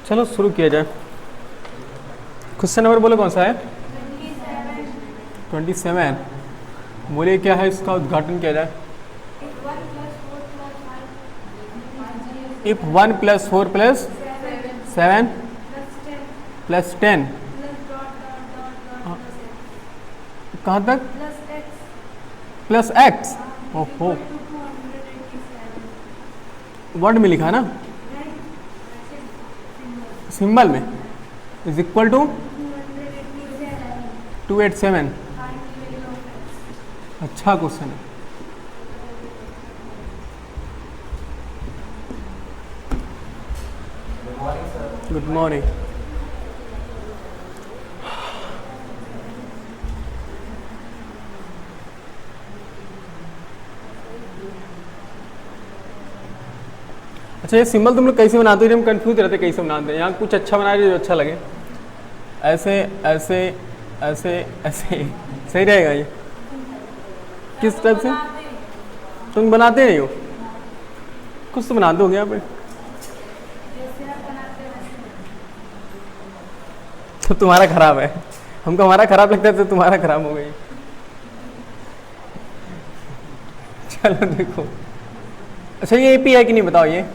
चलो शुरू किया जाए। क्वेश्चन नंबर बोलो कौन सा है? 27। बोलिए क्या है, इसका उद्घाटन किया जाए। इफ 1 + 4 + 7 + 10 कहाँ तक? +x। ओहो, वर्ड में लिखा ना, सिंबल में इज इक्वल टू 287। अच्छा क्वेश्चन है। Good morning. अच्छा, ये सिंबल तुम लोग कैसे बनाते हो? हम कंफ्यूज रहते कैसे बनाते हैं। यहाँ कुछ अच्छा बना रहे जो अच्छा लगे। ऐसे ऐसे ऐसे ऐसे सही रहेगा ये? किस टाइप से तुम बनाते नहीं हो? कुछ तो बनाते हो यहाँ पे। तो तुम्हारा खराब है, हमको हमारा खराब लगता है तो तुम्हारा खराब हो गई। चलो देखो, अच्छा ये एपी है कि नहीं बताओ। ये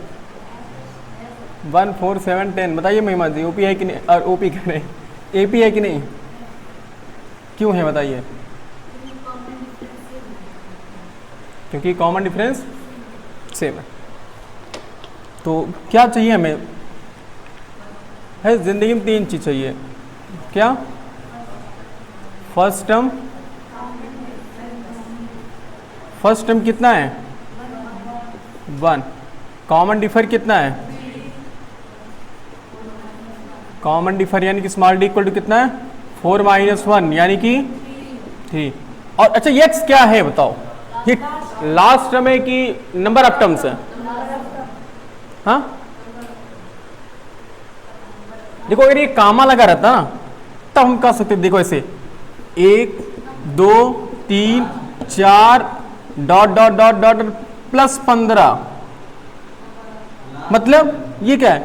1 4 7 10 बताइए महिमा जी, ओपी है कि नहीं? और ओपी कह रहे हैं, एपी है कि नहीं? क्यों है बताइए? क्योंकि कॉमन डिफरेंस सेम है। तो क्या चाहिए हमें? है जिंदगी में 3 चीज चाहिए। क्या? फर्स्ट टर्म कितना है? 1। कॉमन डिफर कितना है? कॉमन डिफर यानी कि स्मॉल डी इक्वल टू कितना है? 4 - 1 यानी कि 3। और अच्छा एक्स क्या है बताओ? ये लास्ट टर्म है कि नंबर ऑफ टर्म्स है? हाँ देखो, अगर ये कामा लगा रहता ना तब हम कह सकते, देखो ऐसे 1 2 3 4 ... +15, मतलब ये क्या है?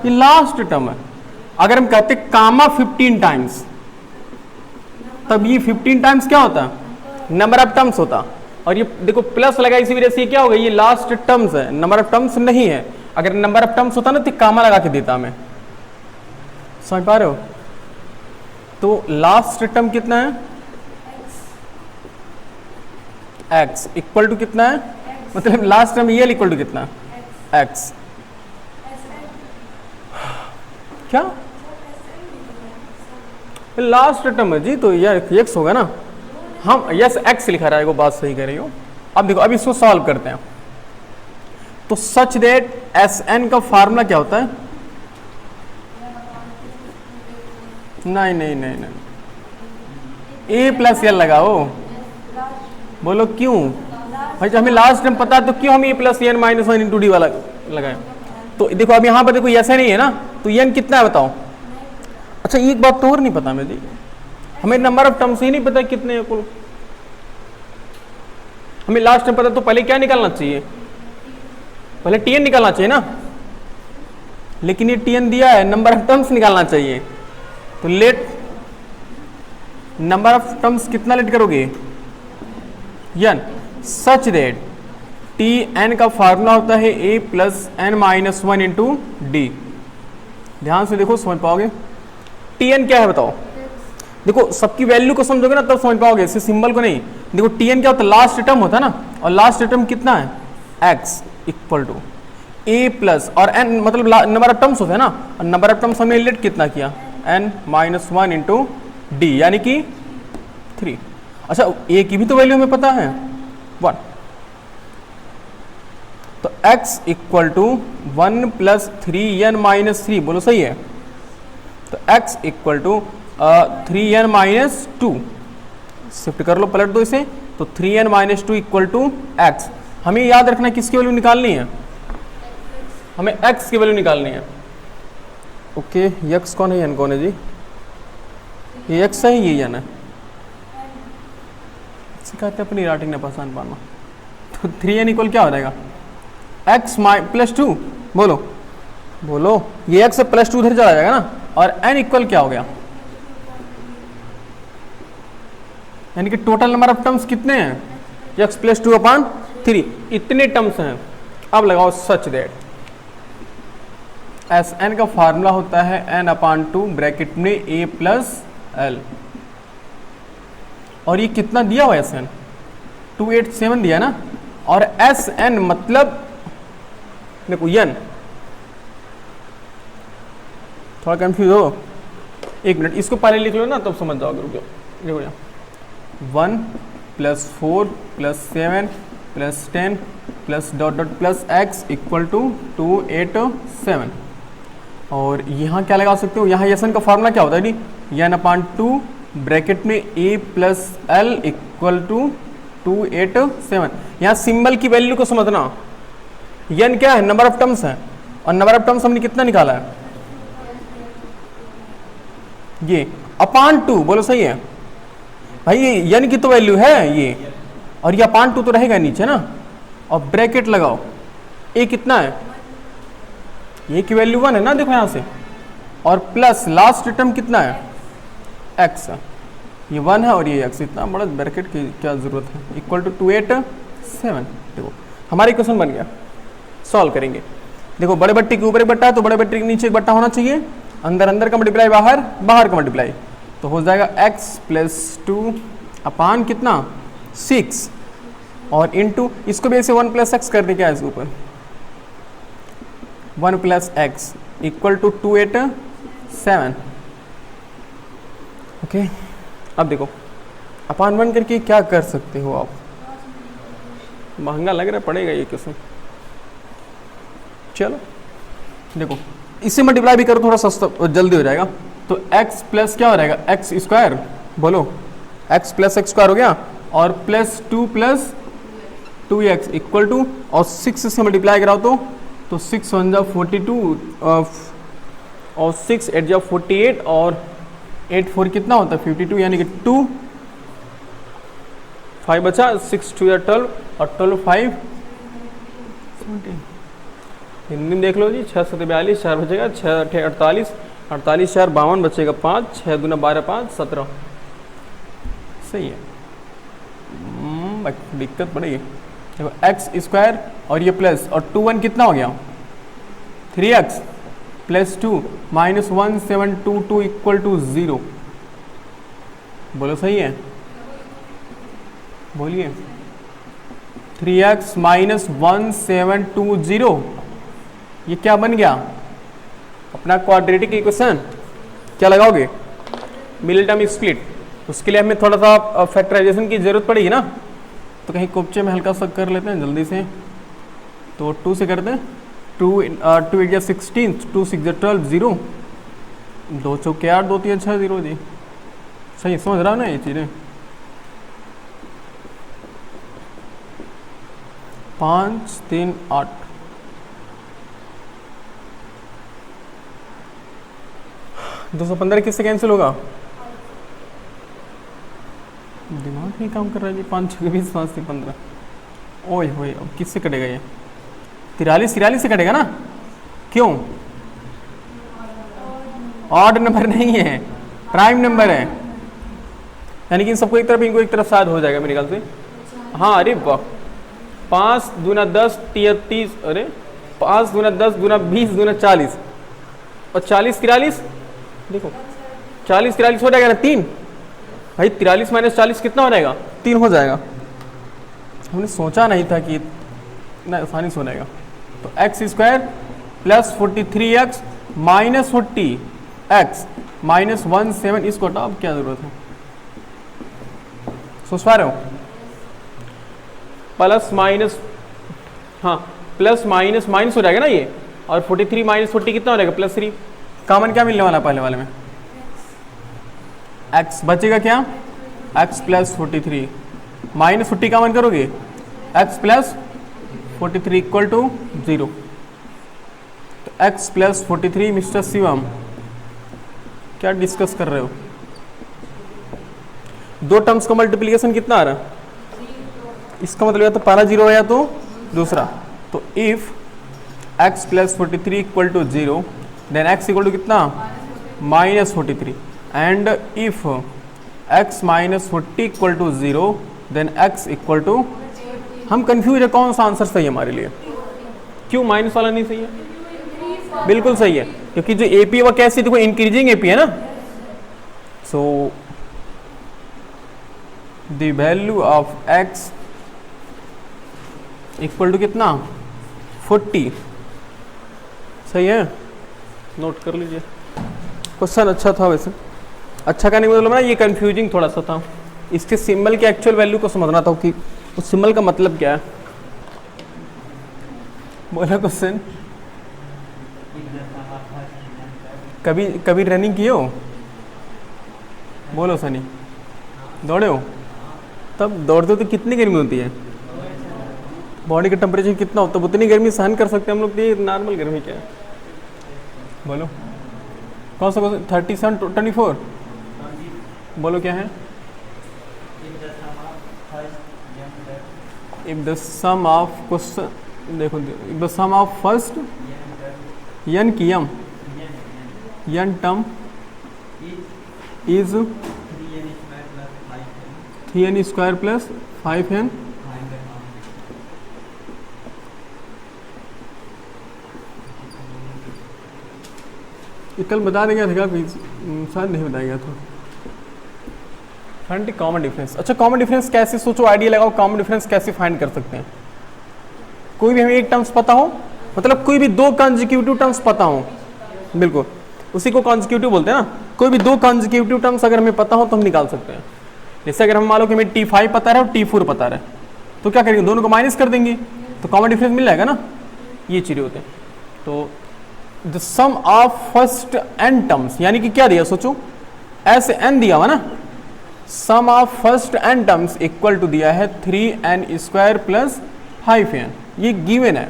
ये लास्ट टर्म है। अगर हम कहते कामा 15 टाइम्स, तब ये 15 टाइम्स क्या होता है? नंबर ऑफ टर्म्स होता। और ये देखो प्लस लगा, इसी वजह से ये क्या हो गया? ये लास्ट टर्म्स है, नंबर ऑफ टर्म्स नहीं है। अगर नंबर ऑफ टर्म्स होता ना तो कामा लगा के देता मैं। समझ पा रहे हो? तो लास्ट टर्म कितना है? x इक्वल टू कितना है? मतलब लास्ट टर्म ये इक्वल टू कितना? x। क्या लास्ट टर्म है जी? तो यार x होगा ना। हम यस x लिखा रहा है, वो बात सही कर रही हो। अब देखो, अब इसको सॉल्व करते हैं। तो सच दैट Sn का फार्मूला क्या होता है? नहीं नहीं नहीं नहीं, a + l लगाओ। बोलो क्यों भाई? हमें लास्ट टाइम पता है तो क्यों हम a + n - 1 × d वाला लगाए? तो देखो अब यहाँ पर देखो ऐसा नहीं है ना, तो n कितना है बताओ? अच्छा एक बात तो और नहीं पता मुझे, हमें नंबर ऑफ टर्म्स ही नहीं पता कितने हैं कुल। हमें लास्ट टाइम पता तो पहले क्या निकालना चाहिए? पहले tn निकालना चाहिए ना। लेकिन ये tn दिया है, नंबर ऑफ टर्म्स निकालना चाहिए। तो लेट नंबर ऑफ टर्म्स कितना लेट करोगे? n सच दैट tn का फार्मूला होता है a + n - 1 × d। ध्यान से देखो, समझ पाओगे। tn क्या है बताओ? देखो सबकी वैल्यू को समझोगे ना तब समझ पाओगे, इसे सिंबल को नहीं। देखो tn क्या होता है? लास्ट टर्म होता है ना, और लास्ट टर्म कितना है? x equal to a plus और n, मतलब नंबर ऑफ टर्म्स होता है ना, और नंबर ऑफ टर्म्स हमने लेट कितना किया? n - 1 × d यानी कि 3। अच्छा a की भी तो वैल्यू हमें पता है 1। तो x इक्वल टू 1 + 3n - 3, बोलो सही है? तो x equal to 3n - 2, shift कर लो, पलट दो इसे। तो 3n - 2 इक्वल टू x। हमें याद रखना किसकी वैल्यू निकालनी है? हमें x की वैल्यू निकालनी है। ओके, x कौन है n कौन है जी? ये x है, ये n है। कहते अपनी राइटिंग ने पहचान पाना। तो 3n इक्वल क्या हो जाएगा? x + 2, बोलो बोलो, ये x प्लस 2 उधर चला जाएगा ना, और n इक्वल क्या हो गया, यानी कि टोटल नंबर ऑफ टर्म्स कितने हैं, x प्लस 2/3, इतने टर्म्स हैं। अब लगाओ सच दैट एस एन का फार्मूला होता है n/2 ब्रैकेट में a प्लस l, और ये कितना दिया हुआ एस एन 287 दिया ना, और एस एन मतलब देखो n, थोड़ा कंफ्यूज हो, एक मिनट इसको पहले लिख लो ना तब समझ जाओगे। रुको देखो यहाँ 1 + 4 + 7 + 10 plus dot dot plus x equal to 287, और यहाँ क्या लगा सकते हो, यहाँ एन का फार्मूला क्या होता है जी, n/2 ब्रैकेट में a plus l equal to 287। यहाँ सिंबल की वैल्यू को समझना, n क्या है, नंबर ऑफ टर्म्स है, और नंबर ऑफ टर्म्स हमने कितना निकाला है, ये /2, बोलो सही है भाई, ये n की तो वैल्यू है ये, और ये /2 तो रहेगा नीचे ना, और ब्रैकेट लगाओ, a कितना है, ये की वैल्यू 1 है ना, देखो यहाँ से, और प्लस लास्ट टर्म कितना है, x, ये 1 है और ये x, इतना बड़ा ब्रैकेट की क्या जरूरत है, इक्वल टू 287। देखो हमारा इक्वेशन बन गया, सॉल्व करेंगे। देखो बड़े बट्टी के ऊपर एक बट्टा है तो बड़े बट्टी के नीचे एक बट्टा होना चाहिए, अंदर अंदर का मल्टीप्लाई, बाहर बाहर का मल्टीप्लाई, तो हो जाएगा x + 2 अपान कितना 6, और इनटू इसको भी ऐसे 1 + x करने क्या है इसके ऊपर, 1 + x इक्वल टू 287। ओके, अब देखो अपान 1 करके क्या कर सकते हो आप, महंगा लग रहा है, पड़ेगा ये क्वेश्चन। चलो देखो इससे मल्टीप्लाई भी करो, थोड़ा सस्ता जल्दी हो जाएगा, तो x प्लस क्या हो जाएगा, x², बोलो x + x² हो गया, और प्लस 2 + 2x इक्वल टू, और 6 से मल्टीप्लाई कराओ तो 6 1 जा 42, और 6 8 जा 48, और 8 4 कितना होता है 52, यानी कि 2 5 बचा, 6 2 या 12, और 12 5 17। हिंदी में देख लो जी, 6 7 42, 4 बचेगा, 6 8 48, 48 4 52 बचेगा 5, 6 दूना 12 5 17, सही है। दिक्कत पड़ेगी, देखो x² और ये प्लस, और 2 1 कितना हो गया 3x + 2 - 1722 इक्वल टू 0, बोलो सही है, बोलिए 3x - 1720, ये क्या बन गया अपना क्वाड्रेटिक इक्वेशन। क्या लगाओगे, मिडिल टर्म स्प्लिट, उसके लिए हमें थोड़ा सा फैक्टराइजेशन की जरूरत पड़ेगी ना, तो कहीं कोपचे में हल्का सा कर लेते हैं जल्दी से, तो 2 से करते हैं, 2 8 या 16, 2 6 या 12, 0, 2 चौके 8, 2 3 6 0 जी, सही समझ रहा हो ना ये चीज़ें। 5 3 8, दो 215 किससे कैंसिल होगा, दिमाग नहीं काम कर रहा है जी, 5 6 20 5 3 15, ओए होए, अब किससे कटेगा ये, 43 से कटेगा ना, क्यों, ऑड नंबर नहीं है, प्राइम नंबर है, यानी कि इन सबको एक तरफ, इनको एक तरफ शायद हो जाएगा मेरे ख्याल से। हाँ अरे वाह, 5 दूना 10 30, अरे 5 दूना 10 दूना 20 दूना 40, और 40 43, देखो 40 43 हो जाएगा ना 3, भाई 43 - 40 कितना हो जाएगा 3 हो जाएगा, हमने सोचा नहीं था कि इतना आसानी से हो जाएगा। तो x² + 43x - 40x - 17, इसको हटाओ, अब क्या जरूरत है, सोच पा रहे हो, प्लस माइनस, हाँ प्लस माइनस माइनस हो जाएगा ना ये, और 43 - 40 कितना हो जाएगा +3, कॉमन क्या मिलने वाला पहले वाले में, x बचेगा क्या, x + 43 - 40 कॉमन करोगे, x + 43 इक्वल टू 0, तो x + 43, मिस्टर शिवम क्या डिस्कस कर रहे हो, दो टर्म्स का मल्टीप्लिकेशन कितना आ रहा है, इसका मतलब या तो पहला 0 है या तो दूसरा, तो if x plus 43 equal to 0, then x equal to कितना -43, and if x minus 40 equal to 0, then x equal to, हम कंफ्यूज है कौन सा आंसर सही है हमारे लिए, क्यों माइनस वाला नहीं सही है? बिल्कुल सही है, क्योंकि जो एपी है वो कैसी, देखो इंक्रीजिंग एपी है ना, so the value of x equal to कितना 40, सही है, नोट कर लीजिए। क्वेश्चन अच्छा था वैसे, अच्छा का नहीं मतलब ना, ये कंफ्यूजिंग थोड़ा सा था, इसके सिंबल के एक्चुअल वैल्यू को समझना था कि उस सिंबल का मतलब क्या है। बोला क्वेश्चन, कभी रनिंग किए हो? बोलो सनी, दौड़े हो? तब दौड़ते हो तो कितनी गर्मी होती है, बॉडी का टेम्परेचर कितना होता है, उतनी गर्मी सहन कर सकते हैं हम लोग, ये नॉर्मल गर्मी क्या है? बोलो कौन सा क्वेश्चन, 37 24, बोलो क्या है? If the sum of question, देखो if the sum of first n की n term is 3n square plus 5n, ये कल बता देगा था शायद नहीं बताया गया था। फाइंड कॉमन डिफरेंस, अच्छा कॉमन डिफरेंस कैसे, सोचो आइडिया लगाओ, कॉमन डिफरेंस कैसे फाइंड कर सकते हैं? कोई भी हमें एक टर्म्स पता हो, मतलब कोई भी दो कॉन्जिक्यूटिव टर्म्स पता हो, बिल्कुल उसी को कॉन्जिक्यूटिव बोलते हैं ना, कोई भी दो कॉन्जिक्यूटिव टर्म्स अगर हमें पता हो तो हम निकाल सकते हैं। जैसे अगर हम मान लो कि हमें T5 पता है और T4 पता है, तो क्या करेंगे, दोनों को माइनस कर देंगे तो कॉमन डिफरेंस मिल जाएगा ना, ये चीज़ें होते हैं। तो the sum of first n terms, यानी कि क्या दिया, सोचो ऐसे n दिया हुआ ना, sum of first n terms equal to दिया है 3n स्क्वायर प्लस 5n, ये गिवन है।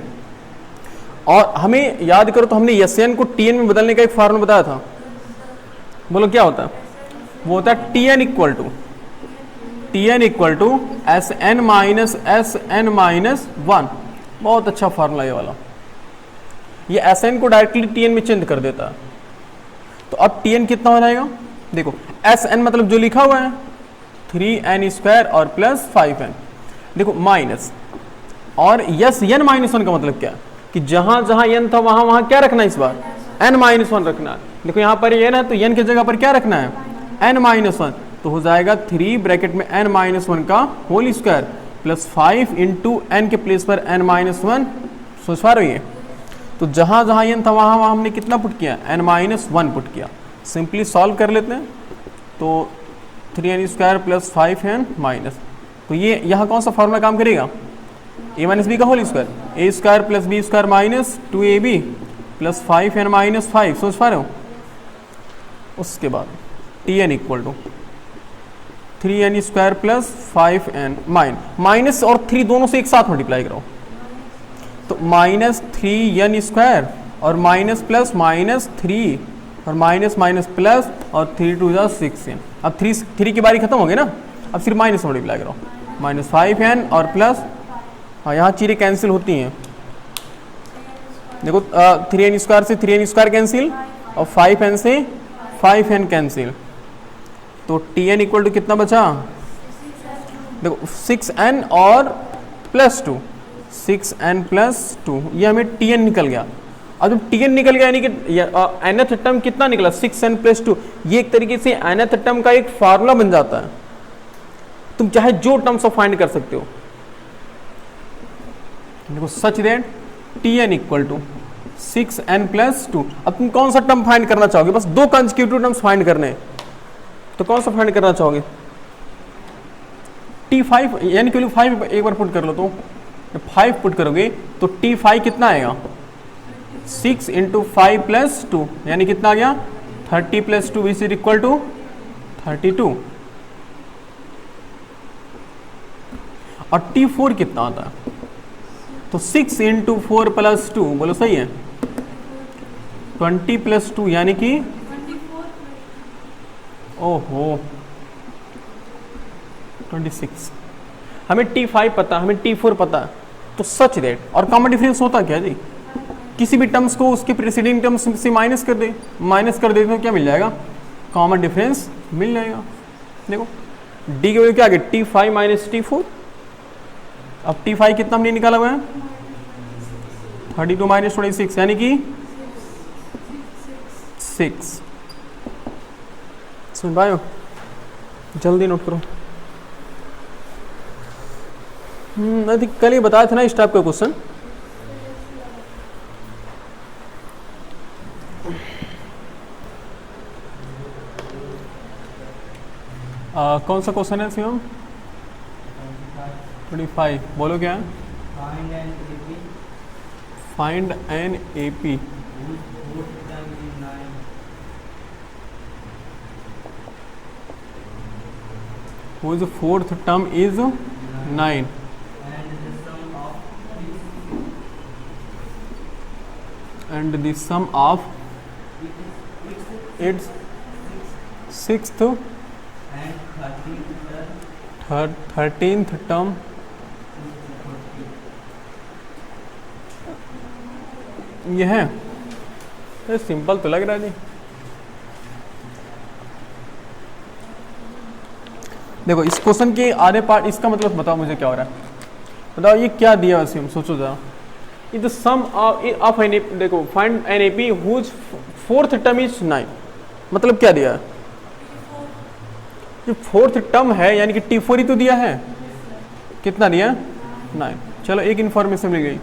और हमें याद करो तो हमने Sn को Tn में बदलने का एक फॉर्मूला बताया था, बोलो क्या होता है? वो होता है Tn equal to Sn minus Sn minus 1, बहुत अच्छा फॉर्मूला ये वाला, ये Sn को डायरेक्टली Tn में चेंज कर देता है। तो अब Tn कितना हो जाएगा, देखो Sn मतलब जो लिखा हुआ है 3n स्क्वायर और प्लस 5n, देखो माइनस, और यस n माइनस 1 का मतलब क्या है कि जहां जहां n था वहां वहां क्या रखना है, इस बार n माइनस 1 रखना है। देखो यहाँ पर n है तो n की जगह पर क्या रखना है, n माइनस 1, तो हो जाएगा 3 ब्रैकेट में n माइनस 1 का whole square plus 5 into n के प्लेस पर n माइनस 1, सोच पा रही है? तो जहां जहां n था वहां वहां हमने कितना पुट किया, n माइनस 1 पुट किया। सिंपली सॉल्व कर लेते हैं, तो 3n square plus 5n minus, तो ये यहाँ कौन सा फॉर्मूला काम करेगा, a माइनस बी का whole square, a square plus B square minus 2ab plus 5n minus 5, सोच पा रहे हो? उसके बाद Tn equal to 3n square plus 5n minus और 3 दोनों से एक साथ मल्टीप्लाई करो, तो माइनस 3n स्क्वायर और माइनस प्लस माइनस 3 और माइनस माइनस प्लस और 3 2 6n, अब 3 की बारी खत्म हो गई ना, अब सिर्फ माइनस मल्टीप्लाई करो, माइनस 5n और प्लस, हाँ यहाँ चीज़ें कैंसिल होती हैं, देखो 3n स्क्वायर से 3n स्क्वायर कैंसिल और 5n से 5n कैंसिल, तो Tn इक्वल टू कितना बचा, देखो 6n और प्लस 2, 6n प्लस 2, ये हमें Tn निकल गया। अब जब Tn निकल गया यानी कि nth टर्म कितना निकला, 6n प्लस 2, ये एक तरीके से nth टर्म का एक फार्मूला बन जाता है, तुम चाहे जो टर्म्स ऑफ फाइंड कर सकते हो। देखो such that Tn equal to 6n plus 2, अब तुम कौन सा टर्म फाइंड करना चाहोगे, बस दो कंसेक्यूटिव टर्म्स फाइंड करने हैं, तो कौन सा फाइंड करना चाहोगे, T5 n के लिए 5 एक बार पुट कर लो, तो 5 पुट करोगे तो T5 कितना आएगा, 6 इंटू 5 प्लस 2, यानी कितना आ गया 30 plus 2 which is equal to 32, और T4 कितना आता है, तो 6 इंटू 4 प्लस 2, बोलो सही है, 20 प्लस 2 यानी कि ओहो 26। हमें T5 पता, हमें T4 पता, तो सच दैट, और कॉमन डिफरेंस होता क्या जी, किसी भी टर्म्स को उसके प्रीसीडिंग टर्म्स से माइनस कर दे तो क्या मिल जाएगा, कॉमन डिफरेंस मिल जाएगा। देखो डी की वैल्यू क्या आ गई, T5 माइनस T4। अब T5 कितना हमने निकाला हुआ है, 32 माइनस 26 यानी कि 6। समझ पाए हो, जल्दी नोट करो। आई थिंक कल ही बताया था ना इस टाइप का क्वेश्चन। कौन सा क्वेश्चन है शिवम? 25। बोलो क्या है? Find an AP whose fourth term is 9 and the sum of its sixth 13th term ये है। ये सिंपल तो लग रहा है जी। देखो इस क्वेश्चन के आधे पार्ट, इसका मतलब बताओ मुझे क्या हो रहा है, बताओ ये क्या दिया वैसे, हम सोचो जरा। द सम ऑफ एन, देखो find an AP whose fourth term is 9, मतलब क्या दिया है, जो फोर्थ टर्म है यानी कि T4 ही तो दिया है। कितना दिया, 9। चलो एक इन्फॉर्मेशन मिल गई।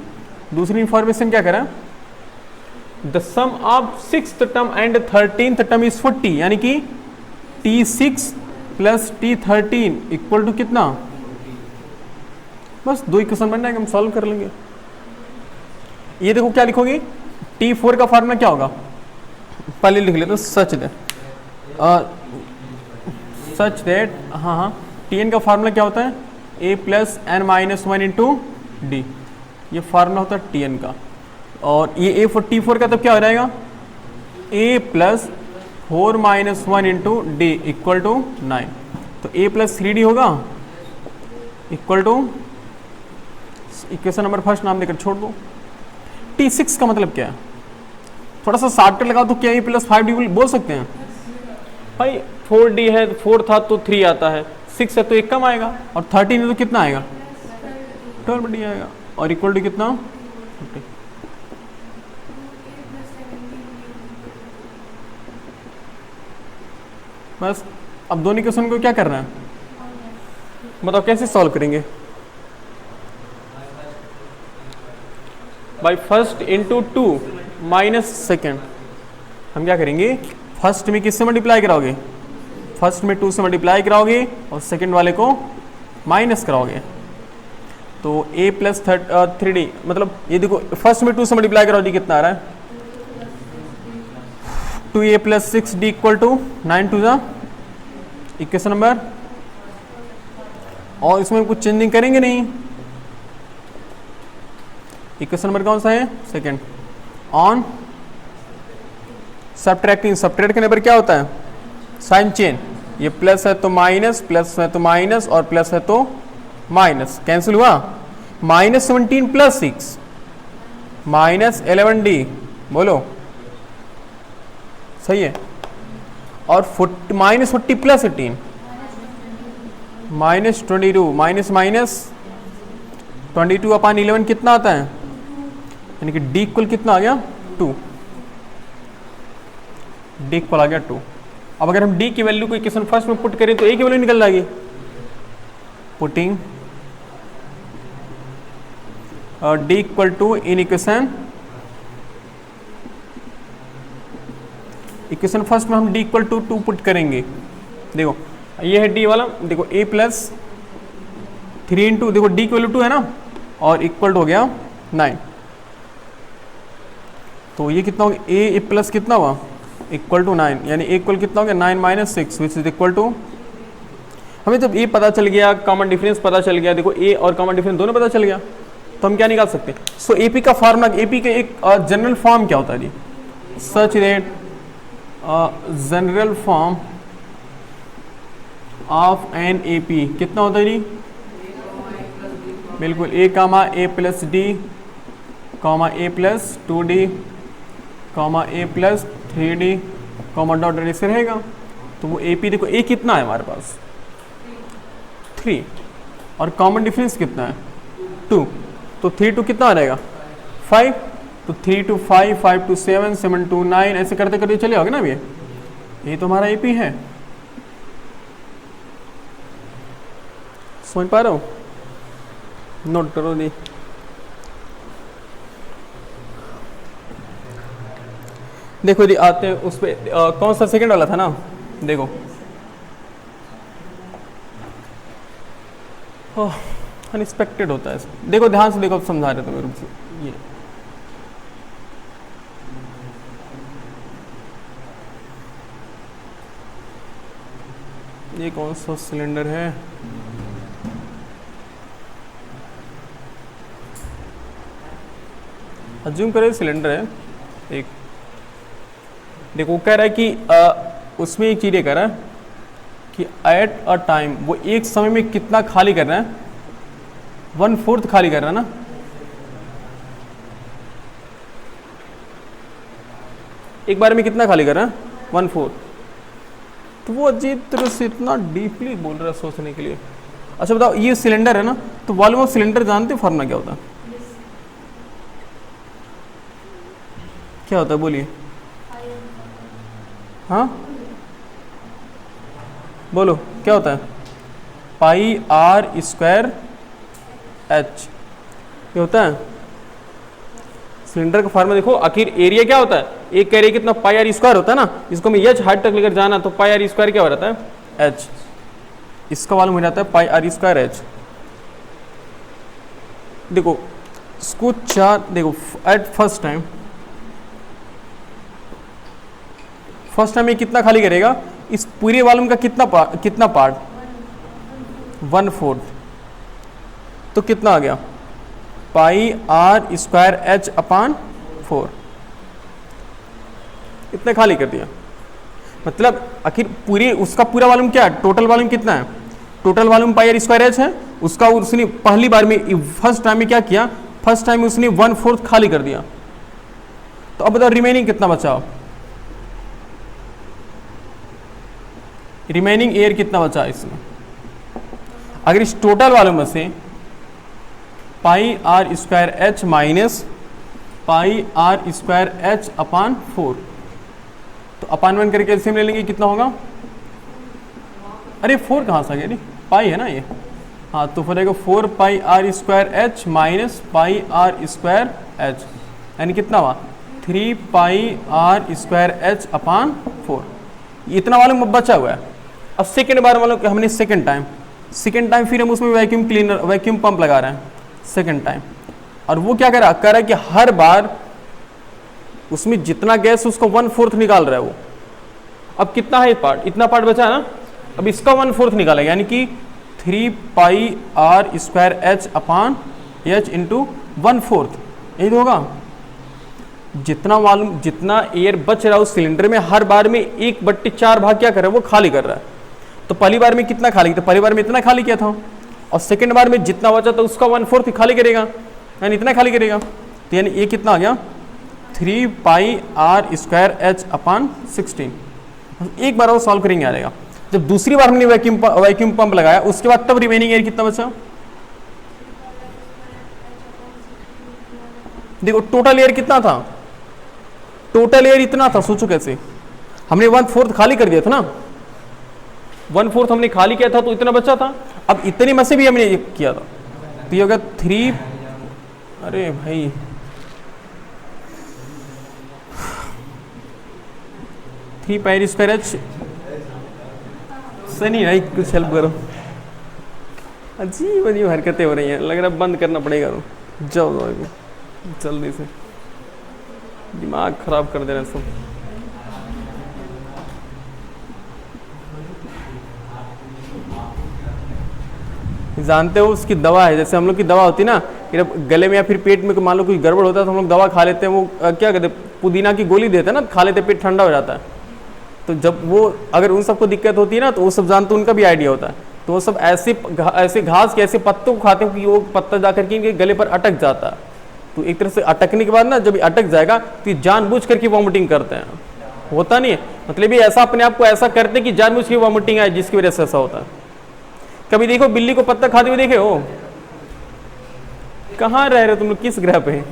दूसरी इन्फॉर्मेशन क्या करा, the sum of sixth term and 13th term is 40 यानी कि T6 plus T13 equal to कितना, बस 2 इक्वेशन बन जाएगा, हम सॉल्व कर लेंगे। ये देखो क्या लिखोगे, T4 का फार्मूला क्या होगा, पहले लिख लेते, सच दैट हाँ Tn का फार्मूला क्या होता है, A plus n minus 1 into D, ये फार्मूला होता है Tn का। और ये T4 का तब क्या हो जाएगा, A plus 4 minus 1 into D equal to 9। तो A प्लस 3D होगा equal to, equation number first नाम देकर छोड़ दो। T6 का मतलब क्या है, थोड़ा सा शॉर्टकट लगाओ तो क्या A प्लस 5D बोल सकते हैं भाई। 4D है, 4 था तो 3 आता है, 6 है तो 1 कम आएगा, और 13 है तो कितना आएगा, 12D आएगा, और इक्वल टू कितना 50। बस अब दोनों क्वेश्चन को क्या करना है, बताओ कैसे सॉल्व करेंगे। By first into 2 minus second, हम क्या करेंगे, फर्स्ट में किससे मल्टीप्लाई कराओगे, फर्स्ट में 2 से मल्टीप्लाई कराओगे और सेकेंड वाले को माइनस कराओगे। तो A प्लस 3D, मतलब ये देखो फर्स्ट में 2 से मल्टीप्लाई कराओ, डी कितना आ रहा है, 2A plus 6D equal to 9 to the equation number, और इसमें कुछ चेंजिंग करेंगे नहीं। इक्वेशन नंबर कौन सा है, सेकेंड। ऑन सब्ट्रैक्टिंग, सब्ट्रैक्ट करने पर क्या होता है, साइन चेन, ये प्लस है तो माइनस, प्लस है तो माइनस, और प्लस है तो माइनस, कैंसिल हुआ। -17 प्लस 6 -11D, बोलो सही है। और -40 प्लस 18 -22, माइनस माइनस 22 अपॉन 11 कितना आता है, यानी कि D इक्वल कितना आ गया 2, D इक्वल आ गया 2। अब अगर हम D की वैल्यू को इक्वेशन फर्स्ट में पुट करें तो A की वैल्यू निकल जाएगी, putting D equal to in equation first में हम D इक्वल टू 2 पुट करेंगे। देखो ये है D वाला, देखो A प्लस 3 इंटू, देखो D की वैल्यू 2 है ना, और इक्वल हो गया 9। तो ये कितना हो गया, A प्लस कितना हुआ इक्वल टू 9, यानी A इक्वल कितना हो गया 9 minus 6 which is equal to, हमें जब A पता चल गया, कॉमन डिफरेंस पता चल गया, देखो A और कॉमन डिफरेंस दोनों पता चल गया, तो हम क्या निकाल सकते हैं। सो AP का फार्मूला, AP का एक जनरल फॉर्म क्या होता है जी, such that general form of an AP कितना होता है जी, बिल्कुल A, A plus D comma A plus 2d comma A plus 3d comma dot ऐसे रहेगा। तो वो ए पी देखो ए कितना है हमारे पास 3 और कॉमन डिफरेंस कितना है 2, तो 3 2 कितना आ जाएगा 5, तो 3 2 5 5 2 7 7 2 9 ऐसे करते करते चले होगे ना। अब ये तो हमारा एपी है, समझ पा रहे हो, नोट करो दी। देखो यदि आते हैं उस पर कौन सा सेकंड वाला था ना, देखो अनएक्सपेक्टेड होता है। देखो ध्यान से देखो, अब समझा रहे थे मेरे से। ये कौन सा सिलेंडर है, अज्यूम करें सिलेंडर है एक। देखो कह रहा है कि उसमें एक चीज़ कह रहा है कि एट अ टाइम वो एक समय में कितना खाली कर रहा है, 1/4 खाली कर रहा है ना। एक बार में कितना खाली कर रहा है 1/4। तो वो अजीब तरह से इतना डीपली बोल रहा है सोचने के लिए। अच्छा बताओ ये सिलेंडर है ना, तो वॉल्यूम ऑफ सिलेंडर जानते हो फॉर्मूला क्या होता है? क्या होता है बोलिए, हाँ बोलो क्या होता है? पाई आर स्क्वायर एच, ये होता है सिलेंडर का फार्मूला। देखो आखिर एरिया क्या होता है, एक एरिया कितना पाई आर स्क्वायर होता है ना, इसको मैं एच हाइट तक लेकर जाना तो पाई आर स्क्वायर क्या हो जाता है एच, इसका वाल्यूम हो जाता है पाई आर स्क्वायर एच। देखो इसको चार, देखो एट फर्स्ट टाइम ये कितना खाली करेगा, इस पूरे वॉल्यूम का कितना पार्ट 1/4, तो कितना आ गया पाई आर स्क्वायर एच अपान 4, इतने खाली कर दिया। मतलब आखिर पूरी उसका पूरा वॉल्यूम क्या है, टोटल वॉल्यूम कितना है, total volume pi are square H है, उसका उसने पहली बार में फर्स्ट टाइम में क्या किया, फर्स्ट टाइम में उसने 1/4 खाली कर दिया। तो अब बताओ रिमेनिंग कितना बचा, रिमेनिंग एयर कितना बचा इसमें। अगर इस टोटल वालों में से pi are square h minus pi are square h upon 4, तो अपान 1 करके एलसीएम ले लेंगे, कितना होगा, अरे 4 कहाँ से आ गया, नहीं पाई है ना ये, हाँ तो फिर 4 pi are square h minus pi are square h, यानी कितना हुआ 3 pi are square h upon 4। इतना वाला बचा हुआ है। अब सेकेंड बार वालों को हमने सेकेंड टाइम फिर हम उसमें वैक्यूम क्लीनर वैक्यूम पंप लगा रहे हैं सेकेंड टाइम, और वो क्या कर रहा है कि हर बार उसमें जितना गैस उसका 1/4 निकाल रहा है वो। अब कितना है पार्ट, इतना पार्ट बचा है ना, अब इसका 1/4 निकालेगा, यानी कि 3 pi are square h upon h into 1/4, यही तो होगा। जितना एयर बच रहा है उस सिलेंडर में, हर बार में 1/4 भाग क्या कर रहा है, वो खाली कर रहा है। तो पहली बार में कितना खाली, तो पहली बार में इतना खाली किया था, और सेकंड बार में जितना बचा था उसका 1/4 खाली करेगा, यानी इतना खाली करेगा। तो यानी ये कितना आ गया 3 पाई आर स्क्वायर एच अपान 16। एक बार और सॉल्व करेंगे आ जाएगा। जब दूसरी बार हमने वैक्यूम पंप लगाया उसके बाद तब रिमेनिंग एयर कितना बचा, देखो टोटल एयर कितना था, टोटल एयर इतना था, सोचो कैसे, हमने 1/4 खाली कर दिया था ना, 1/4 हमने खाली किया था तो इतना बचा था। अब इतने में से भी हमने ये किया था, तो ये होगा 3, अरे भाई 3 पाई स्क्वायर एच से नहीं भाई, कुछ हेल्प करो, अजीब अजीब हरकतें हो रही हैं, लग रहा है बंद करना पड़ेगा। तो जाओ जल्दी से, दिमाग खराब कर दे रहे सब। जानते हो उसकी दवा है, जैसे हम लोग की दवा होती है ना, कि जब गले में या फिर पेट में मान लो कुछ गड़बड़ होता है तो हम लोग दवा खा लेते हैं, वो क्या कहते हैं, पुदीना की गोली देते हैं ना, खा लेते पेट ठंडा हो जाता है। तो जब वो अगर उन सबको दिक्कत होती है ना, तो वो सब जानते, उनका भी आइडिया होता है, तो वो सब ऐसे घास के ऐसे पत्तों को खाते हैं कि वो पत्ता जाकर के इनके गले पर अटक जाता है, तो एक तरह से अटकने के बाद ना, जब ये अटक जाएगा तो ये जानबूझ करके वॉमिटिंग करते हैं, होता नहीं है, मतलब ये ऐसा अपने आप को ऐसा करते हैं कि जानबूझ के वॉमिटिंग आए, जिसकी वजह से ऐसा होता है। कभी देखो बिल्ली को पत्ता खाते हुए देखे हो? कहाँ रह रहे हो तुम लोग, किस ग्रह पे?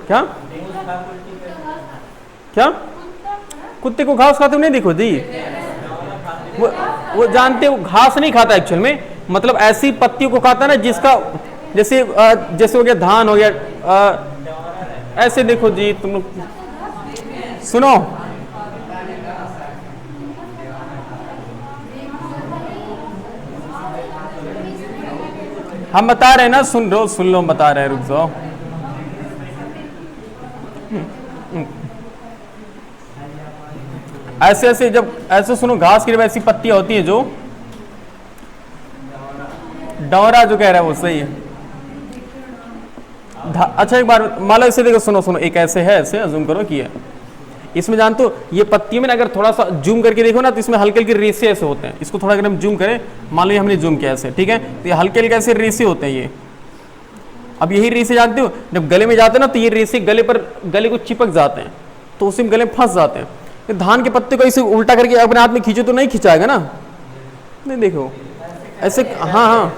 क्या क्या कुत्ते को घास खाते हुए नहीं देखो जी? वो जानते हो घास नहीं खाता एक्चुअल में, मतलब ऐसी पत्तियों को खाता है ना जिसका, जैसे जैसे हो गया धान हो गया, ऐसे देखो जी तुम लोग, सुनो हम बता रहे हैं ना, सुन लो बता रहे हैं, रुक जाओ। ऐसे ऐसे जब ऐसे सुनो, घास की जब ऐसी पत्तियां होती हैं जो डौरा जो कह रहा है वो सही है। अच्छा एक बार मान लो इसे देखो, सुनो एक ऐसे है, ऐसे जूम करो कि है, इसमें जानते हो ये पत्तियों में ना अगर थोड़ा सा जूम करके देखो ना तो इसमें हल्के हल्के रेसे ऐसे होते हैं। इसको थोड़ा अगर हम जूम करें, मान लो हमने जूम किया ऐसे, ठीक है, तो ये हल्के हल्के ऐसे रेसे होते हैं ये। अब यही रेसे जानते हो जब गले में जाते हैं ना तो ये रेसे गले को चिपक जाते हैं, तो उसी में गले में फंस जाते हैं। तो धान के पत्ते को इसे उल्टा करके अपने हाथ में खींचो तो नहीं खिंचाएगा ना, नहीं देखो ऐसे, हाँ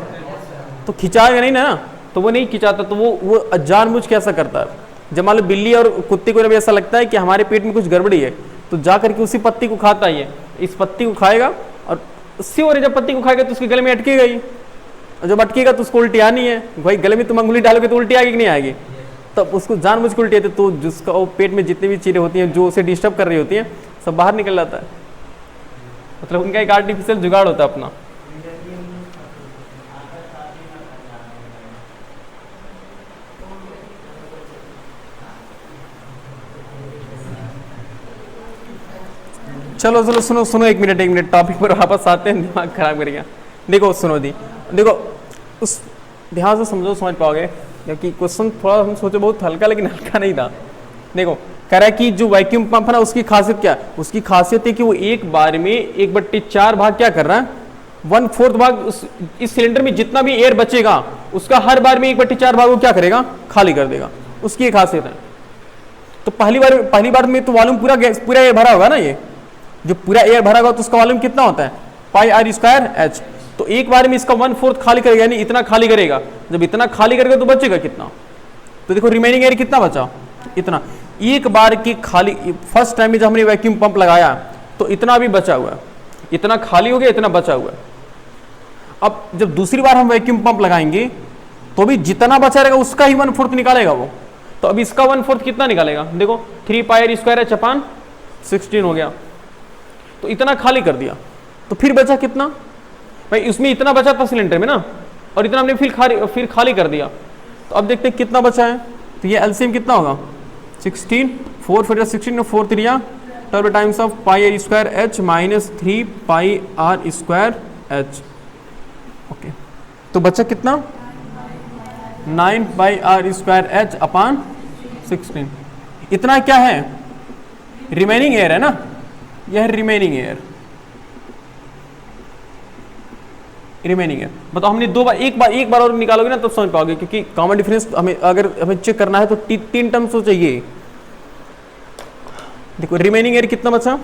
तो खिंचाएगा नहीं ना, तो वो नहीं खिंचाता, तो वो जानबूझ के ऐसा करता है। जब मान लो बिल्ली और कुत्ते को जब ऐसा लगता है कि हमारे पेट में कुछ गड़बड़ी है, तो जा करके उसी पत्ती को खाता ही है, इस पत्ती को खाएगा और श्योर जब पत्ती को खाएगा तो उसके गले में अटकेगा ही, और जब अटकेगा तो उसको उल्टी आनी है। भाई गले में तुम अंगुली डालोगे तो उल्टी आएगी कि नहीं आएगी? तब उसको जानबूझ के उल्टी आती है, तो जिसका वो पेट में जितनी भी चीज़ें होती हैं जो उसे डिस्टर्ब कर रही होती हैं सब बाहर निकल जाता है, मतलब उनका एक आर्टिफिशियल जुगाड़ होता है अपना। चलो सुनो एक मिनट टॉपिक पर वापस आते हैं, दिमाग खराब करेगा। देखो सुनो जी, देखो उस ध्यान से समझो, समझ पाओगे, क्योंकि क्वेश्चन थोड़ा हम सोचे बहुत हल्का, लेकिन हल्का नहीं था। देखो कह रहा है कि जो वैक्यूम पंप है ना उसकी खासियत क्या है? उसकी खासियत है कि वो एक बार में 1/4 भाग क्या कर रहा है, 1/4 भाग इस सिलेंडर में जितना भी एयर बचेगा उसका हर बार में 1/4 भाग वो क्या करेगा, खाली कर देगा। उसकी एक खासियत है। तो पहली बार में तो वॉल्यूम पूरा एयर भरा होगा ना, ये जो पूरा एयर भरा होगा तो उसका वॉल्यूम कितना होता है, πr²h। तो एक बार में इसका 1/4 खाली करेगा, यानी इतना खाली करेगा। जब इतना खाली करेगा तो बचेगा कितना, तो देखो रिमेनिंग एयर कितना बचा, इतना। एक बार की खाली, फर्स्ट टाइम में जब हमने वैक्यूम पंप लगाया तो इतना भी बचा हुआ है, इतना खाली हो गया, इतना बचा हुआ है। अब जब दूसरी बार हम वैक्यूम पंप लगाएंगे तो भी जितना बचा रहेगा उसका ही 1/4 निकालेगा वो। तो अब इसका 1/4 कितना निकालेगा, देखो 3πr²h/16 हो गया, तो इतना खाली कर दिया। तो फिर बचा कितना भाई, इसमें इतना बचा था सिलेंडर में ना, और इतना हमने फिर खाली कर दिया। तो अब देखते हैं कितना बचा है। तो ये एलसीएम कितना होगा, 16, 4 फिर 16 4 3 12 times of πr²h minus 3πr²h। Okay, तो बचा कितना, 9πr²h/16। इतना क्या है, रिमेनिंग एयर है ना, यह रिमेनिंग एयर। बताओ हमने एक बार और निकालोगे ना तब समझ पाओगे, क्योंकि कॉमन डिफरेंस हमें चेक करना है तो 3 टर्म्स तो चाहिए। देखो रिमेनिंग एयर कितना बचा,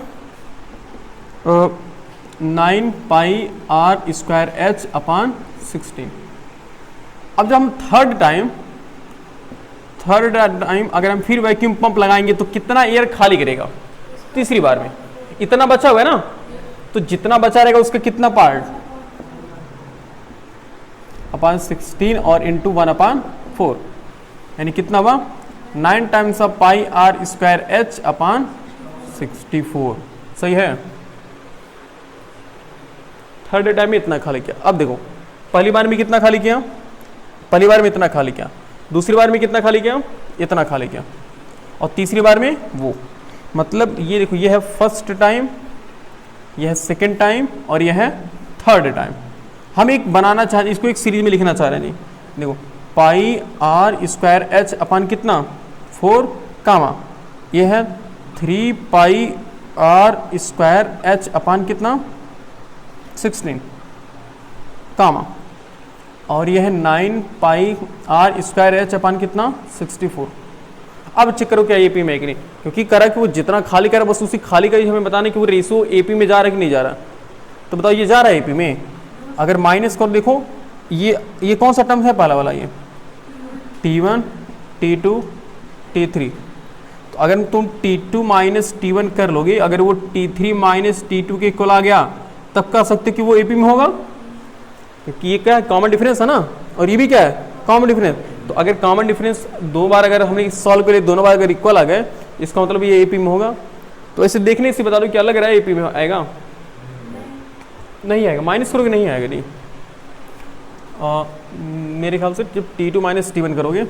9πr²h/16। अब जब हम थर्ड टाइम अगर हम फिर वैक्यूम पंप लगाएंगे तो कितना एयर खाली करेगा, तीसरी बार में इतना बचा हुआ है ना, तो जितना बचा रहेगा उसका कितना पार्ट, 16 और इंटू 1/4, यानी कितना हुआ 9 टाइम्स ऑफ πr²h/64। सही है। थर्ड टाइम में इतना खाली किया। अब देखो पहली बार में कितना खाली किया, पहली बार में इतना खाली किया, दूसरी बार में कितना खाली किया, इतना खाली किया, और तीसरी बार में वो, मतलब ये देखो ये है फर्स्ट टाइम, यह है सेकेंड टाइम, और यह है थर्ड टाइम। हम एक बनाना चाह रहे हैं, इसको एक सीरीज में लिखना चाह रहे हैं। देखो πr² अपन कितना 4 कामा, ये है 3πr² अपन कितना 16 कामा। और यह है 9 पाई आर स्क्वायर एच अपन कितना 64। अब चेक करो क्या एपी में है कि नहीं, क्योंकि करा कि वो जितना खाली करा बस उसी खाली का ही हमें बताना कि वो रेशियो एपी में जा रहा है कि नहीं जा रहा। तो बताओ ये जा रहा है एपी में। अगर माइनस कर देखो ये कौन सा टर्म है पहला वाला, ये T1 T2 T3। तो अगर तुम T2 माइनस T1 कर लोगे, अगर वो T3 माइनस T2 के इक्वल आ गया तब कह सकते कि वो एपी में होगा, क्योंकि ये क्या है कॉमन डिफरेंस है ना, और ये भी क्या है कॉमन डिफरेंस। तो अगर कॉमन डिफरेंस दो बार अगर हमने सॉल्व करे दोनों बार अगर इक्वल आ गए इसका मतलब ये एपी में होगा। तो ऐसे देखने से बता दो क्या लग रहा है एपी में आएगा, नहीं आएगा, माइनस करोगे नहीं आएगा नहीं। मेरे ख्याल से जब T2 माइनस T1 करोगे,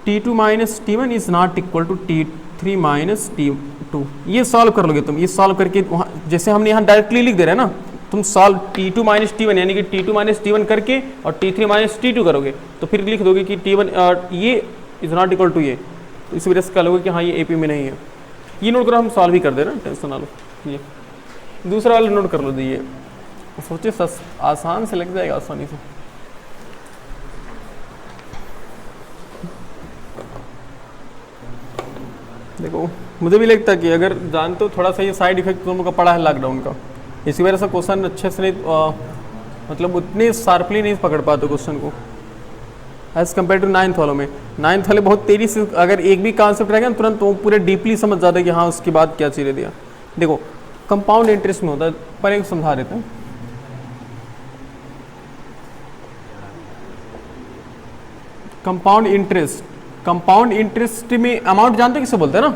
T2 minus T1 is not equal to T3 minus T2। ये सॉल्व कर लोगे तुम, ये सॉल्व करके वहाँ जैसे हमने यहाँ डायरेक्टली लिख दे रहे हैं ना, तुम सॉल्व T2 माइनस T1 यानी कि T2 माइनस T1 करके और T3 माइनस T2 करोगे तो फिर लिख दोगे कि T1 ये इज नॉट इक्वल टू ये। तो इस वजह से कह लोगे कि हाँ ये एपी में नहीं है। ये नोट करो, हम सॉल्व ही कर दे रहे हैं, टेंशन ना लो। ये दूसरा वाला नोट कर लो दीजिए, सोचे आसान से लग जाएगा आसानी से। देखो मुझे भी लगता है कि अगर जानते हो थोड़ा सा ये साइड इफेक्ट तुम लोग का पड़ा है लॉकडाउन का, इसी वजह से क्वेश्चन अच्छे से नहीं मतलब उतने शार्पली नहीं पकड़ पाते क्वेश्चन को एज कम्पेयर टू 9th वालों में। 9th वाले बहुत तेजी से अगर एक भी कॉन्सेप्ट रहेगा तुरंत वो पूरे डीपली समझ जाते हैं कि हाँ उसके बाद क्या चीज़ें दिया। देखो कंपाउंड इंटरेस्ट में होता है, पर एक समझा देते हैं। कंपाउंड इंटरेस्ट में अमाउंट जानते हो किसे बोलते हैं ना,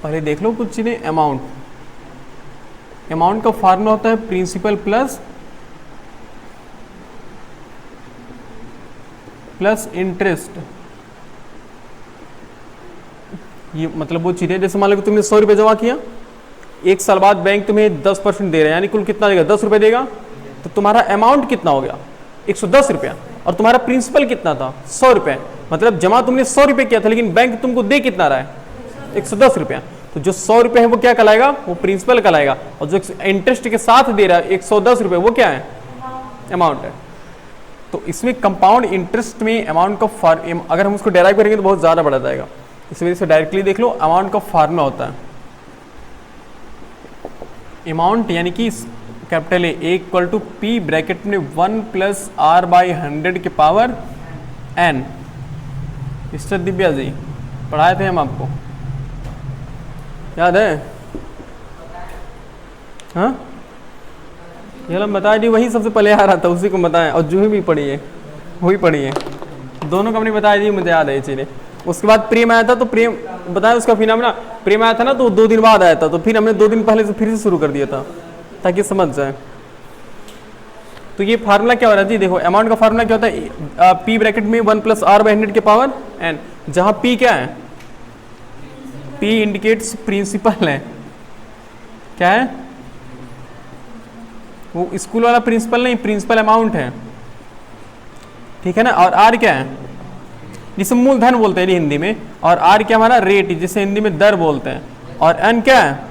पहले देख लो कुछ चीजें। अमाउंट का फार्मूला होता है प्रिंसिपल प्लस इंटरेस्ट। ये मतलब वो चीजें जैसे मान लो तुमने 100 रुपये जमा किया, एक साल बाद बैंक तुम्हें 10% दे रहा है, यानी कुल कितना देगा 10 रुपये देगा। तो तुम्हारा अमाउंट कितना हो गया 110 रुपया, और तुम्हारा प्रिंसिपल कितना था 100 रुपये। मतलब जमा तुमने 100 रुपये किया था लेकिन बैंक तुमको दे कितना रहा है 110 रुपया। तो जो 100 रुपये है वो क्या कहलाएगा, वो प्रिंसिपल कहलाएगा, और जो इंटरेस्ट के साथ दे रहा है 110 रुपये वो क्या है अमाउंट है। तो इसमें कंपाउंड इंटरेस्ट में अमाउंट का अगर हम उसको डेराइव करेंगे तो बहुत ज़्यादा बढ़ा जाएगा, इस वजह से डायरेक्टली देख लो। अमाउंट का फार्मूला होता है अमाउंट यानी कि capital A equal to P bracket में 1 प्लस आर बाई 100 के power n. Mister Divya ji पढ़ाए थे हम आपको, याद है? हाँ ये हम बताया जी, वही सबसे पहले आ रहा था उसी को बताया, और जूही भी पढ़ी है, वही पढ़ी है, दोनों को हमने बताया जी, मुझे याद है ये चीज़ें। उसके बाद प्रेम आया था, तो प्रेम बताया उसका फिनोमेना। प्रेम आया था ना तो 2 दिन बाद आया था, तो फिर हमने 2 दिन पहले से फिर से शुरू कर दिया था ताकि समझ जाए। तो ये फार्मूला क्या हो रहा है जी, देखो अमाउंट का फार्मूला क्या होता है, पी ब्रैकेट में 1 प्लस आर बाई 100 के पावर एन, जहां पी क्या है, पी इंडिकेट्स प्रिंसिपल है, क्या है वो स्कूल वाला प्रिंसिपल नहीं, प्रिंसिपल अमाउंट है, ठीक है ना। और आर क्या है, जिसे मूलधन बोलते हैं हिंदी में, और आर क्या हमारा रेट, जिसे हिंदी में दर बोलते हैं, और एन क्या है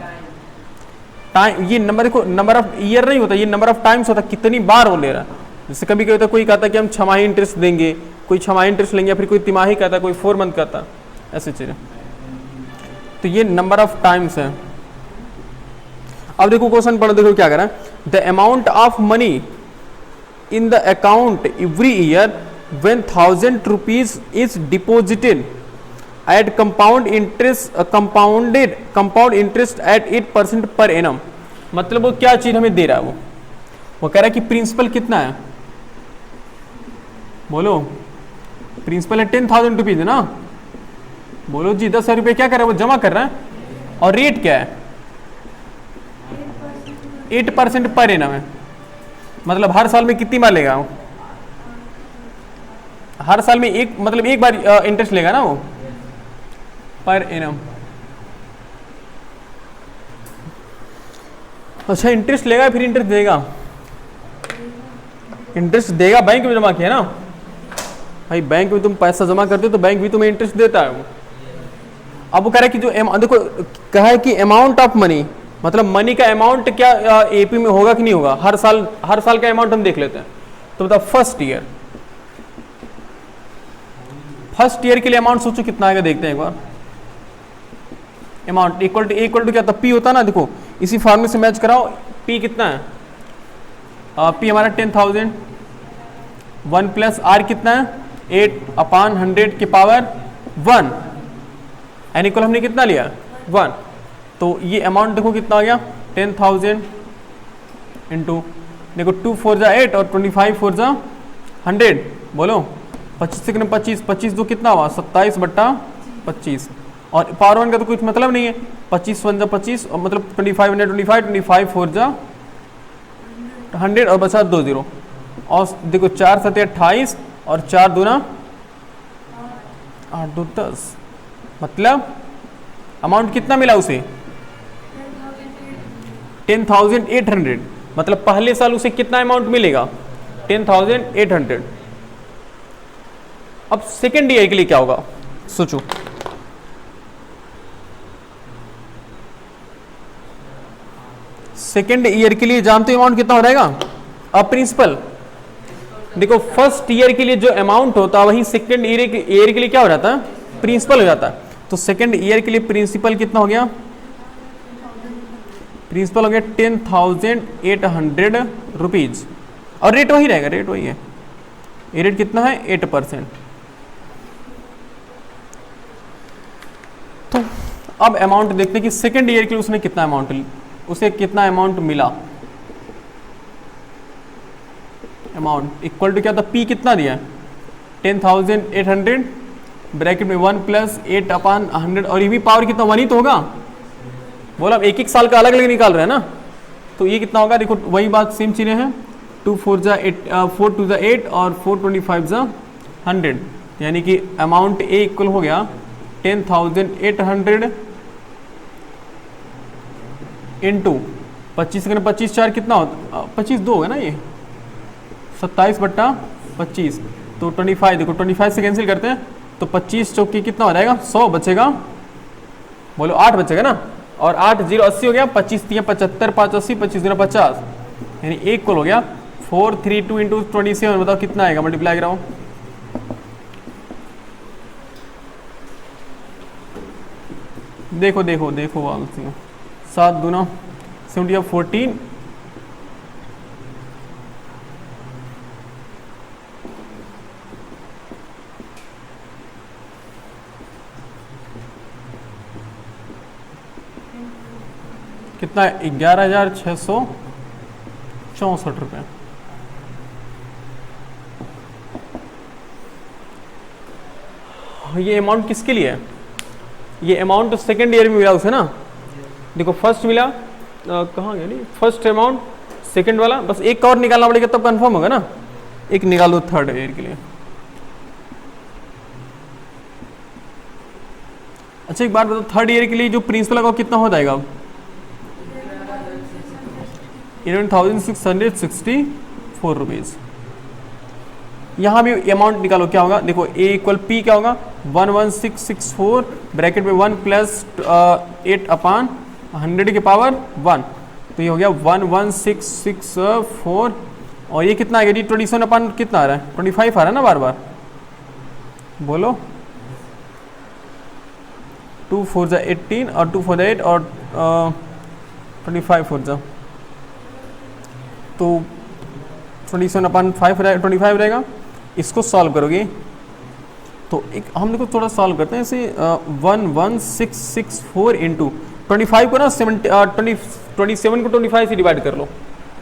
टाइम। ये नंबर देखो, नंबर ऑफ ईयर नहीं होता, ये नंबर ऑफ टाइम्स होता है, कितनी बार वो ले रहा है। जैसे कभी कभी होता है कोई कहता है कि हम 6 माही इंटरेस्ट देंगे, कोई 6 माही इंटरेस्ट लेंगे, फिर कोई तिमाही कहता है, कोई 4 मंथ कहता है, ऐसी चीजें। तो ये नंबर ऑफ टाइम्स है। अब देखो क्वेश्चन पढ़ो, देखो क्या करा, the amount of money in the account every year when 1000 rupees is deposited at compound interest compound interest at 8% per annum। मतलब वो क्या चीज हमें दे रहा है, वो कह रहा है कि प्रिंसिपल कितना है, बोलो प्रिंसिपल है 10,000 रुपीज है ना, बोलो जी 10,000 रुपये क्या कर रहा है वो जमा कर रहा है, और रेट क्या है 8% पर एनम है। मतलब हर साल में कितनी बार लेगा वो, हर साल में एक मतलब एक बार इंटरेस्ट लेगा ना वो पर एनम। अच्छा इंटरेस्ट लेगा फिर इंटरेस्ट देगा, इंटरेस्ट देगा, बैंक में जमा किया ना भाई, बैंक में तुम पैसा जमा करते हो तो बैंक भी तुम्हें इंटरेस्ट देता है वो। अब वो कह रहा है कि जो देखो कहा है कि अमाउंट ऑफ मनी मतलब मनी का अमाउंट क्या एपी में होगा कि नहीं होगा, हर साल का अमाउंट हम देख लेते हैं। तो मतलब फर्स्ट ईयर के लिए अमाउंट सोचो कितना आएगा, देखते हैं एक बार। अमाउंट इक्वल टू क्या था, पी होता ना, देखो इसी फॉर्मूले से मैच कराओ। पी कितना है, पी हमारा 10,000, 1 प्लस आर कितना है 8/100 के पावर 1, एन इक्वल हमने कितना लिया 1। तो ये अमाउंट देखो कितना आ गया 10,000 इंटू, देखो 2 4 जा 8 और 25 4 जा 100, बोलो 25 से 25, 25 दो कितना हुआ 27/25, और पावर 1 का तो कुछ मतलब नहीं है, 25 1 जा 25 और मतलब 25 25 4 जा 100 और बचा 2 0, और देखो 4 7 28 और 4 दूना 8 2 10, मतलब अमाउंट कितना मिला उसे 10,800, मतलब पहले साल उसे कितना अमाउंट मिलेगा 10,800। अब सेकेंड ईयर के लिए क्या होगा सोचो, सेकेंड ईयर के लिए जानते हो अमाउंट कितना हो जाएगा। अब प्रिंसिपल देखो फर्स्ट ईयर के लिए जो अमाउंट होता वही सेकेंड ईयर के लिए क्या हो जाता है, प्रिंसिपल हो जाता है। तो सेकेंड ईयर के लिए प्रिंसिपल कितना हो गया, प्रिंसिपल हो गया 10,800 रुपीज, और रेट वही रहेगा, रेट वही है, ये रेट कितना है 8%। तो अब अमाउंट देखते हैं कि सेकेंड ईयर के लिए उसने कितना अमाउंट, उसे कितना अमाउंट मिला। अमाउंट इक्वल टू क्या था, पी कितना दिया 10,800 ब्रैकेट में 1 प्लस 8/100, और ये भी पावर कितना 1 ही तो होगा, बोला अब एक एक साल का अलग अलग निकाल रहे हैं ना। तो ये कितना होगा, देखो वही बात सेम चीज़ें हैं, 2 4 जा 8 4 2 जा 8 और 4 25 जा 100, यानी कि अमाउंट ए इक्वल हो गया 10,800 इंटू 25 से 25 4 कितना होता 25 2 होगा ना, ये 27/25, तो 25, देखो 25 से कैंसिल करते हैं तो 25 चौकी कितना हो जाएगा 100 बचेगा, बोलो 8 बचेगा ना, और 8 0 80 हो गया, 25 3 75 5 80 25 0 50, यानी एक कॉल हो गया 432 इंटू 27, बताओ कितना आएगा, मल्टीप्लाई कराओ। देखो देखो देखो 7 दूना 70 14, कितना 11,664 रुपये। ये अमाउंट किसके लिए है, ये अमाउंट तो सेकेंड ईयर में मिला उसे ना, देखो फर्स्ट मिला कहाँ गया, नहीं फर्स्ट अमाउंट सेकेंड वाला, बस एक और निकालना पड़ेगा तब कंफर्म होगा ना, एक निकाल दो थर्ड ईयर के लिए। अच्छा एक बात बताओ, थर्ड ईयर के लिए जो प्रिंसिपल लगा कितना हो जाएगा, 11,664 रुपीज़। यहाँ भी अमाउंट निकालो क्या होगा, देखो ए इक्वल पी क्या होगा 11664 ब्रैकेट में 1 प्लस 8/100 के पावर 1, तो ये हो गया 11664, और ये कितना आएगा जी 27 कितना आ रहा है 25 आ रहा है ना बार बार, बोलो 2 4 जा 18 और 2 4 जा 8 और 25 4 जा, तो 27/5 रहेगा। इसको सॉल्व करोगे तो एक हम देखो थोड़ा सॉल्व करते हैं इसे, 11664 इंटू 25 को ना 27 को 25 से डिवाइड कर लो,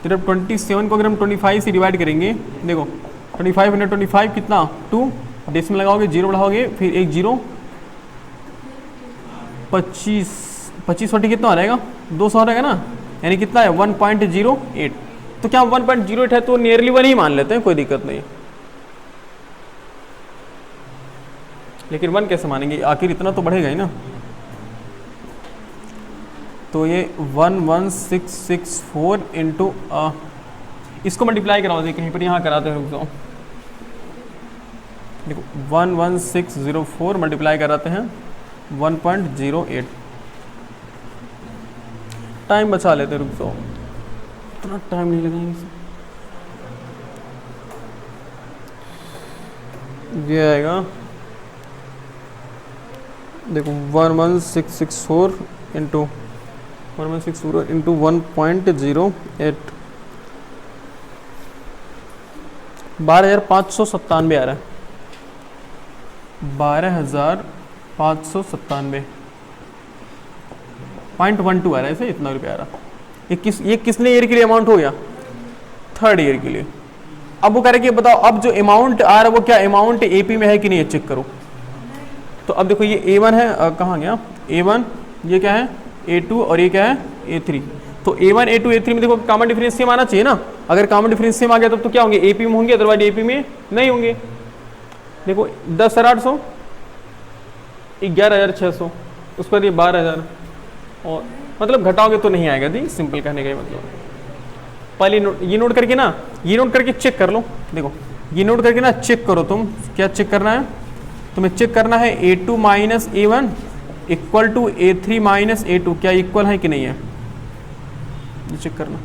तो जब 27 को अगर हम 25 से डिवाइड करेंगे, देखो 25 × 25 कितना 2, डेसिमल लगाओगे 0 बढ़ाओगे फिर एक 0, 25 40 कितना आ जाएगा 200 रहेगा ना, यानी कितना है 1.08, तो क्या 1.08 है तो नियरली 1 ही मान लेते हैं, कोई दिक्कत नहीं, लेकिन 1 कैसे मानेंगे, आखिर इतना तो बढ़ेगा ही ना। तो ये 11664 इंटू इसको मल्टीप्लाई कराओ, देखिए कहीं पर यहाँ कराते हैं, रुक जाओ, देखो 11604 मल्टीप्लाई कराते हैं 1.08, टाइम बचा लेते, रुक जाओ, इतना टाइम नहीं लगाएंगे। ये आएगा देखो 11664 इंटू 1164 इंटू 1.08, 12,597 आ रहा है, 12,597.12 आ रहा है, इसे इतना रुपया आ रहा। ये किसने ईयर के लिए अमाउंट हो गया? थर्ड ईयर के लिए। अब वो कह रहे कि बताओ अब जो अमाउंट आ रहा है वो क्या अमाउंट एपी में है कि नहीं है, चेक करो। तो अब देखो ये A1 है, कहाँ गया A1, ये क्या है A2 और ये क्या है A3। तो A1 A2 A3 में देखो कॉमन डिफरेंस सेम आना चाहिए ना, अगर कॉमन डिफरेंस सेम आ गया तब तो क्या होंगे, एपी में होंगे, अदरवाइज एपी में नहीं होंगे। देखो 10,800, 11,600, उस पर ये 12,000, और मतलब घटाओगे तो नहीं आएगा जी, सिंपल कहने का मतलब। पहले ये नोट करके ना, ये नोट करके चेक कर लो। देखो ये नोट करके ना चेक करो, तुम क्या चेक करना है तुम्हें, चेक करना है A2 minus A1 equal to A3 minus A2, क्या इक्वल है कि नहीं है, ये चेक करना।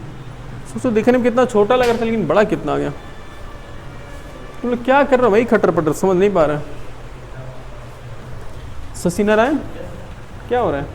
सोचो देखने में कितना छोटा लग रहा था लेकिन बड़ा कितना आ गया। तुम लोग क्या कर रहे हो भाई, खटर पटर समझ नहीं पा रहे। शशि नारायण क्या हो रहा है?